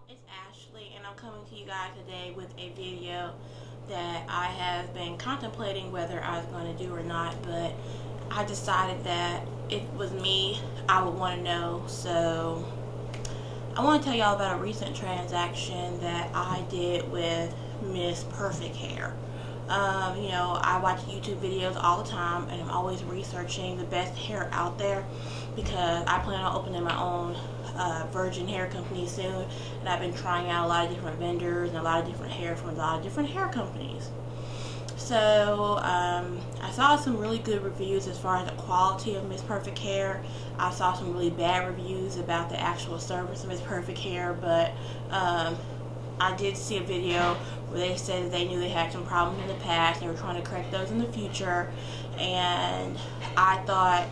It's Ashley, and I'm coming to you guys today with a video that I have been contemplating whether I was going to do or not, but I decided that if it was me, I would want to know. So I want to tell y'all about a recent transaction that I did with Miss Perfect Hair. I watch YouTube videos all the time, and I'm always researching the best hair out there because I plan on opening my own virgin hair company soon, and I've been trying out a lot of different vendors and a lot of different hair from a lot of different hair companies. So I saw some really good reviews as far as the quality of Miss Perfect Hair. I saw some really bad reviews about the actual service of Miss Perfect Hair, but I did see a video where they said that they knew they had some problems in the past. They were trying to correct those in the future, and I thought,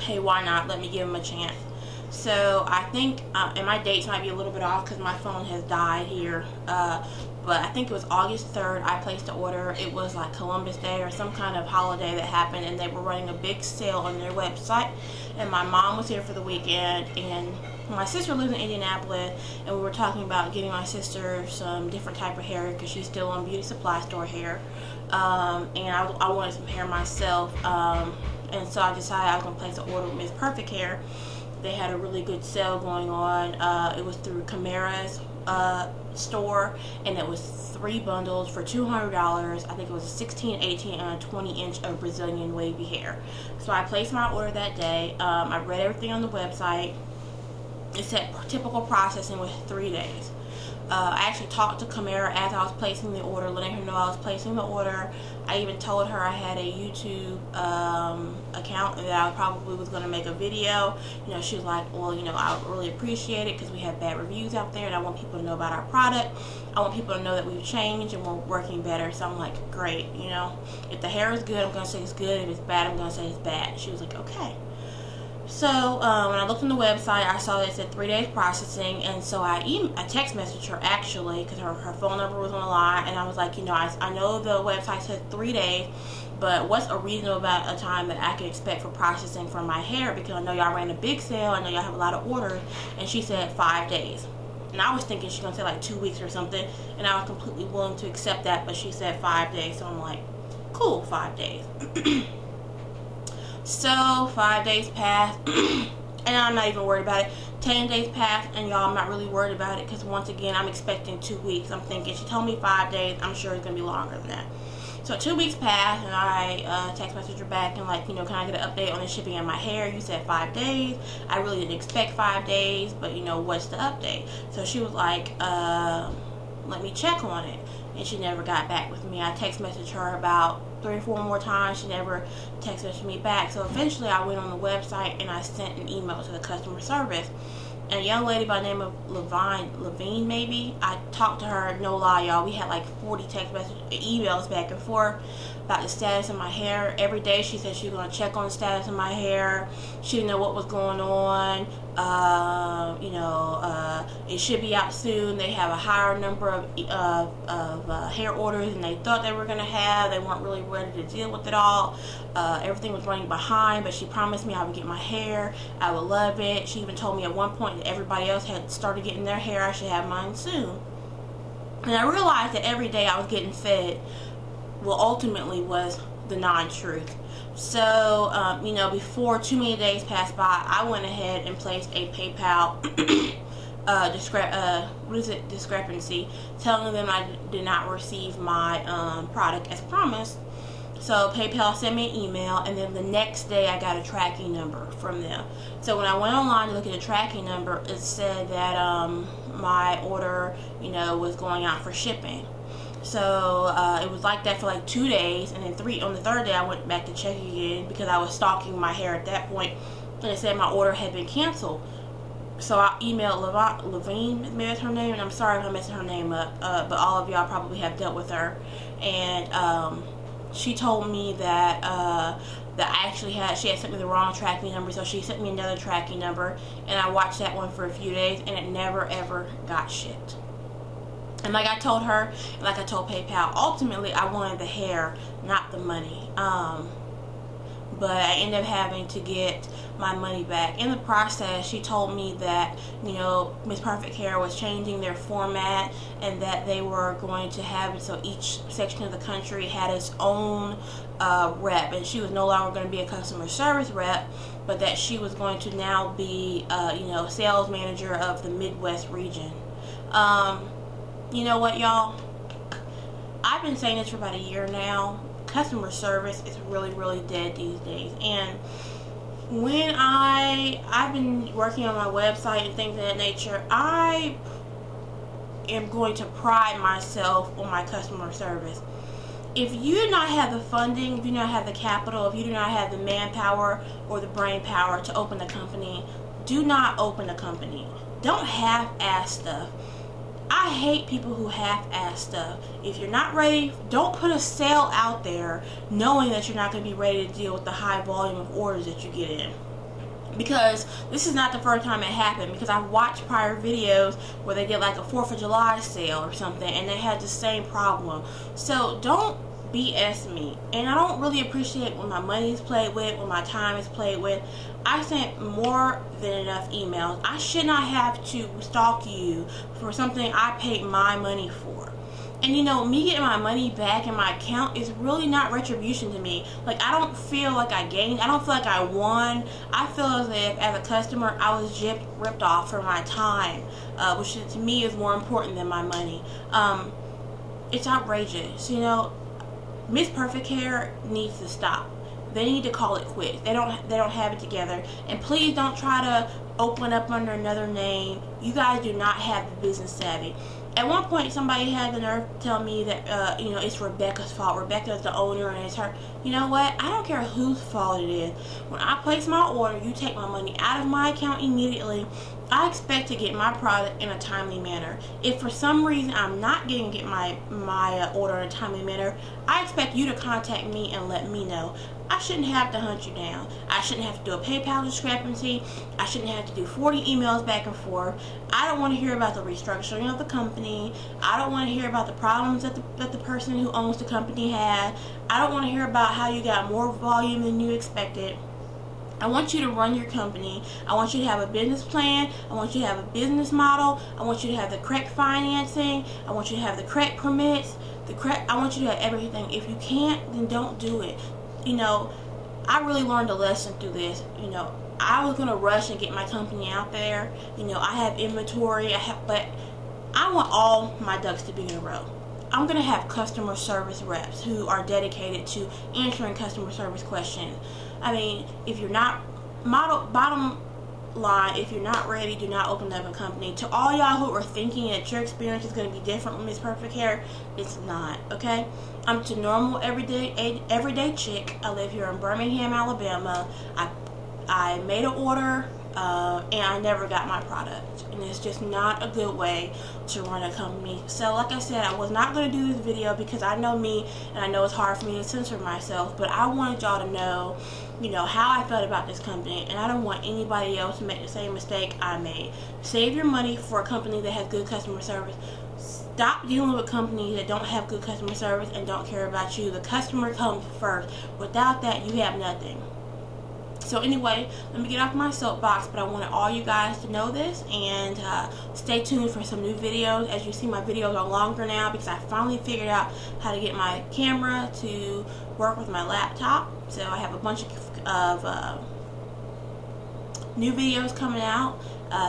hey, why not? Let me give them a chance. So I think, and my dates might be a little bit off because my phone has died here, but I think it was August 3rd I placed the order. It was like Columbus Day or some kind of holiday that happened, and they were running a big sale on their website, and my mom was here for the weekend, and my sister lives in Indianapolis, and we were talking about getting my sister some different type of hair because she's still on beauty supply store hair, and I wanted some hair myself, and so I decided I was going to place an order with Miss Perfect Hair. They had a really good sale going on. It was through Camara's store, and it was 3 bundles for $200. I think it was a 16, 18, and a 20 inch of Brazilian wavy hair. So I placed my order that day. I read everything on the website. It said typical processing was 3 days. I actually talked to Camara as I was placing the order, letting her know I was placing the order. I even told her I had a YouTube account and that I probably was going to make a video. She was like, well, I would really appreciate it because we have bad reviews out there, and I want people to know about our product. I want people to know that we've changed and we're working better. So I'm like, great, if the hair is good, I'm going to say it's good. If it's bad, I'm going to say it's bad. She was like, okay. So when I looked on the website, I saw that it said 3 days processing, and so I text messaged her actually because her phone number was on the line, and I was like, I know the website said 3 days, but what's a reasonable amount of time that I can expect for processing for my hair, because I know y'all ran a big sale, I know y'all have a lot of orders. And she said 5 days, and I was thinking she's gonna say like 2 weeks or something, and I was completely willing to accept that, but she said 5 days, so I'm like, cool, 5 days. So 5 days passed, and I'm not even worried about it. 10 days passed, and y'all, I'm not really worried about it because once again, I'm expecting 2 weeks. I'm thinking she told me 5 days. I'm sure it's gonna be longer than that. So 2 weeks passed, and I text messaged her back and like, can I get an update on the shipping of my hair? You said 5 days. I really didn't expect 5 days, but what's the update? So she was like, let me check on it, and she never got back with me. I text messaged her about 3 or 4 more times. She never text messaged me back. So eventually I went on the website and I sent an email to the customer service, and a young lady by the name of Levine maybe, I talked to her, no lie y'all, we had like 40 text messages, emails back and forth about the status of my hair. Every day she said she was going to check on the status of my hair. She didn't know what was going on. It should be out soon. They have a higher number of hair orders than they thought they were going to have. They weren't really ready to deal with it all. Everything was running behind, but she promised me I would get my hair. I would love it. She even told me at one point that everybody else had started getting their hair. I should have mine soon. And I realized that every day I was getting fed, well, ultimately was the non-truth. So, before too many days passed by, I went ahead and placed a PayPal discrepancy, telling them I did not receive my product as promised. So PayPal sent me an email, and then the next day I got a tracking number from them. So when I went online to look at the tracking number, it said that my order, was going out for shipping. So it was like that for like 2 days, and then on the third day I went back to check again because I was stalking my hair at that point, and it said my order had been canceled. So I emailed Levine, maybe that's her name, and I'm sorry if I'm messing her name up, but all of y'all probably have dealt with her, and she told me that she had sent me the wrong tracking number, so she sent me another tracking number, and I watched that one for a few days, and it never ever got shipped. And like I told her, and like I told PayPal, ultimately I wanted the hair, not the money. but I ended up having to get my money back. In the process, she told me that, you know, Miss Perfect Hair was changing their format and that they were going to have it so each section of the country had its own rep, and she was no longer going to be a customer service rep, but that she was going to now be, you know, sales manager of the Midwest region. You know what, y'all? I've been saying this for about a year now. Customer service is really, really dead these days. And when I've been working on my website and things of that nature, I am going to pride myself on my customer service. If you do not have the funding, if you do not have the capital, if you do not have the manpower or the brain power to open a company, do not open a company. Don't half-ass stuff. I hate people who half-ass stuff. If you're not ready, don't put a sale out there knowing that you're not going to be ready to deal with the high volume of orders that you get in. Because this is not the first time it happened, because I've watched prior videos where they did like a 4th of July sale or something and they had the same problem. So don't BS me. And I don't really appreciate when my money is played with, when my time is played with. I sent more than enough emails. I should not have to stalk you for something I paid my money for. And you know, me getting my money back in my account is really not retribution to me. Like, I don't feel like I gained. I don't feel like I won. I feel as if, as a customer, I was ripped off for my time, which to me is more important than my money. It's outrageous. You know, Miss Perfect Hair needs to stop. They need to call it quits. They don't have it together. And please don't try to open up under another name. You guys do not have the business savvy. At one point, somebody had the nerve to tell me that, you know, it's Rebecca's fault. Rebecca's the owner and it's her. You know what? I don't care whose fault it is. When I place my order, you take my money out of my account immediately. I expect to get my product in a timely manner. If for some reason I'm not getting my order in a timely manner, I expect you to contact me and let me know. I shouldn't have to hunt you down. I shouldn't have to do a PayPal discrepancy. I shouldn't have to do 40 emails back and forth. I don't want to hear about the restructuring of the company. I don't want to hear about the problems that the person who owns the company had. I don't want to hear about how you got more volume than you expected. I want you to run your company. I want you to have a business plan. I want you to have a business model. I want you to have the correct financing. I want you to have the correct permits. I want you to have everything. If you can't, then don't do it. You know, I really learned a lesson through this. You know, I was going to rush and get my company out there. You know, I have inventory, but I want all my ducks to be in a row. I'm going to have customer service reps who are dedicated to answering customer service questions. I mean, if you're not, bottom line, if you're not ready, do not open up a company. To all y'all who are thinking that your experience is going to be different with Miss Perfect Hair, it's not, okay? I'm just a normal, everyday chick. I live here in Birmingham, Alabama. I made an order, and I never got my product. And it's just not a good way to run a company. So like I said, I was not going to do this video because I know me, and I know it's hard for me to censor myself, but I wanted y'all to know, you know, how I felt about this company, and I don't want anybody else to make the same mistake I made. Save your money for a company that has good customer service. Stop dealing with companies that don't have good customer service and don't care about you. The customer comes first. Without that, you have nothing. So anyway, let me get off my soapbox, but I wanted all you guys to know this, and stay tuned for some new videos. As you see, my videos are longer now because I finally figured out how to get my camera to work with my laptop. So I have a bunch of new videos coming out.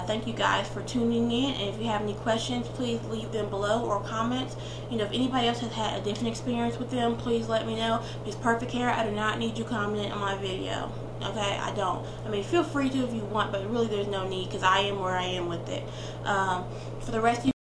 Thank you guys for tuning in, and if you have any questions, please leave them below or comments. You know, if anybody else has had a different experience with them, please let me know. Miss Perfect Hair, I do not need you commenting on my video. Okay, I don't. I mean, feel free to if you want, but really there's no need because I am where I am with it. For the rest of you